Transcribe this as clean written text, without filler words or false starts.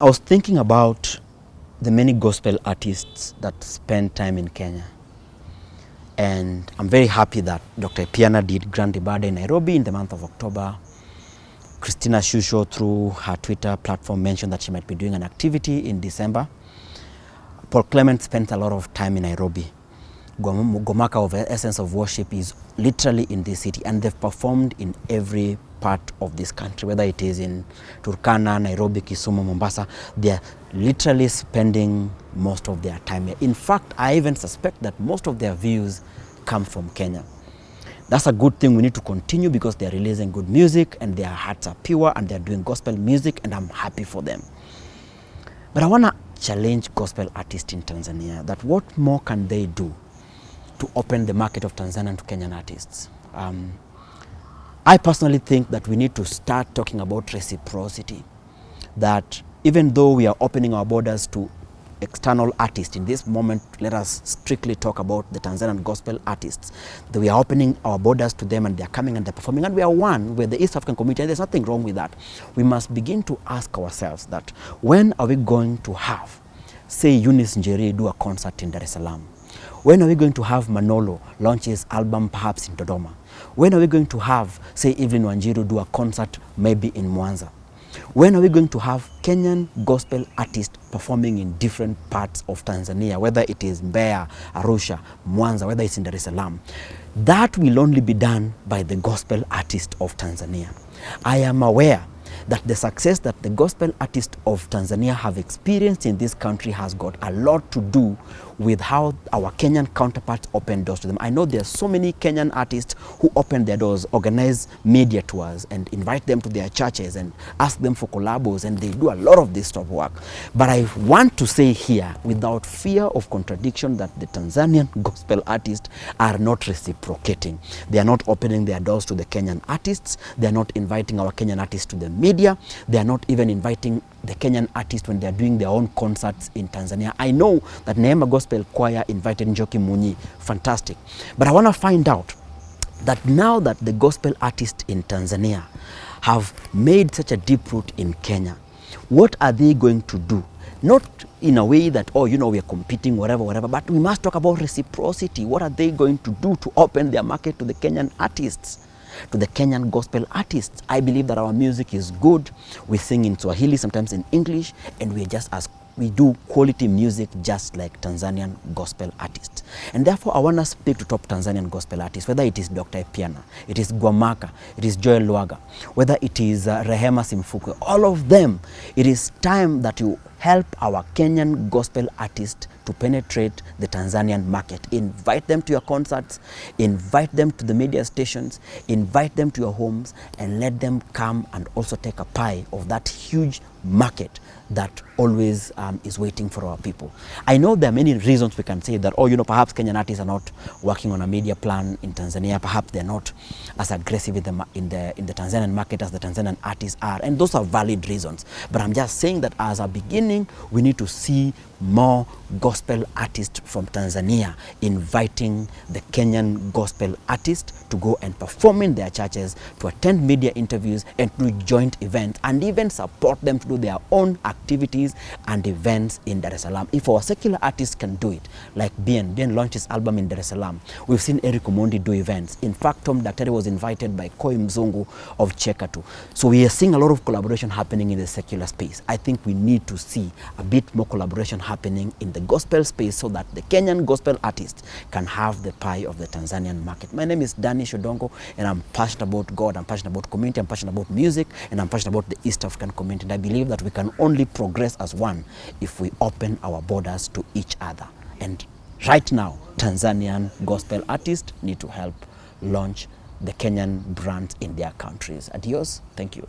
I was thinking about the many gospel artists that spend time in Kenya. And I'm very happy that Dr. Piana did Grand Ibada in Nairobi in the month of October. Christina Shusho, through her Twitter platform, mentioned that she might be doing an activity in December. Paul Clement spent a lot of time in Nairobi. Gomaka of Essence of Worship is literally in this city, and they've performed in every part of this country, whether it is in Turkana, Nairobi, Kisumu, Mombasa. They're literally spending most of their time here. In fact, I even suspect that most of their views come from Kenya. That's a good thing. We need to continue because they're releasing good music and their hearts are pure and they're doing gospel music, and I'm happy for them. But I want to challenge gospel artists in Tanzania that what more can they do to open the market of Tanzanian to Kenyan artists. I personally think that we need to start talking about reciprocity. That even though we are opening our borders to external artists, in this moment, let us strictly talk about the Tanzanian gospel artists. That we are opening our borders to them and they are coming and they're performing, and we are one with the East African community, and there's nothing wrong with that. We must begin to ask ourselves that when are we going to have, say, Eunice Njeri do a concert in Dar es Salaam? When are we going to have Manolo launch his album perhaps in Dodoma? When are we going to have, say, Evelyn Wanjiru do a concert maybe in Mwanza? When are we going to have Kenyan gospel artists performing in different parts of Tanzania, whether it is Mbeya, Arusha, Mwanza, whether it's in Dar es Salaam? That will only be done by the gospel artists of Tanzania. I am aware that the success that the gospel artists of Tanzania have experienced in this country has got a lot to do with how our Kenyan counterparts open doors to them. I know there are so many Kenyan artists who open their doors, organize media tours, and invite them to their churches and ask them for collabos, and they do a lot of this sort of work. But I want to say here, without fear of contradiction, that the Tanzanian gospel artists are not reciprocating. They are not opening their doors to the Kenyan artists. They are not inviting our Kenyan artists to the media. They are not even inviting the Kenyan artists when they are doing their own concerts in Tanzania. I know that Neema Gospel Choir invited Njoki Munyi, fantastic. But I want to find out that now that the gospel artists in Tanzania have made such a deep root in Kenya, what are they going to do? Not in a way that, oh, you know, we are competing, whatever, but we must talk about reciprocity. What are they going to do to open their market to the Kenyan artists? To the Kenyan gospel artists. I believe that our music is good. We sing in Swahili, sometimes in English, and we do quality music just like Tanzanian gospel artists. And therefore, I want to speak to top Tanzanian gospel artists, whether it is Dr. Piana, it is Gwamaka, it is Joel Lwaga, whether it is Rehema Simfukwe, all of them. It is time that you help our Kenyan gospel artists to penetrate the Tanzanian market. Invite them to your concerts, invite them to the media stations, invite them to your homes, and let them come and also take a pie of that huge market that always is waiting for our people. I know there are many reasons we can say that, oh, you know, perhaps Kenyan artists are not working on a media plan in Tanzania, perhaps they're not as aggressive in the Tanzanian market as the Tanzanian artists are, and those are valid reasons. But I'm just saying that as a beginning, we need to see more gospel artists from Tanzania inviting the Kenyan gospel artists to go and perform in their churches, to attend media interviews, and to do joint events, and even support them to do their own activities and events in Dar es Salaam. If our secular artists can do it, like Bien launched his album in Dar es Salaam. We've seen Eric Omondi do events. In fact, Tom Daktari was invited by Koi Mzungu of Chekatu. So we are seeing a lot of collaboration happening in the secular space. I think we need to see a bit more collaboration happening in the gospel space so that the Kenyan gospel artists can have the pie of the Tanzanian market. My name is Danny Shodongo, and I'm passionate about God, I'm passionate about community, I'm passionate about music, and I'm passionate about the East African community. And I believe that we can only progress as one if we open our borders to each other. And right now, Tanzanian gospel artists need to help launch the Kenyan brands in their countries. Adios. Thank you.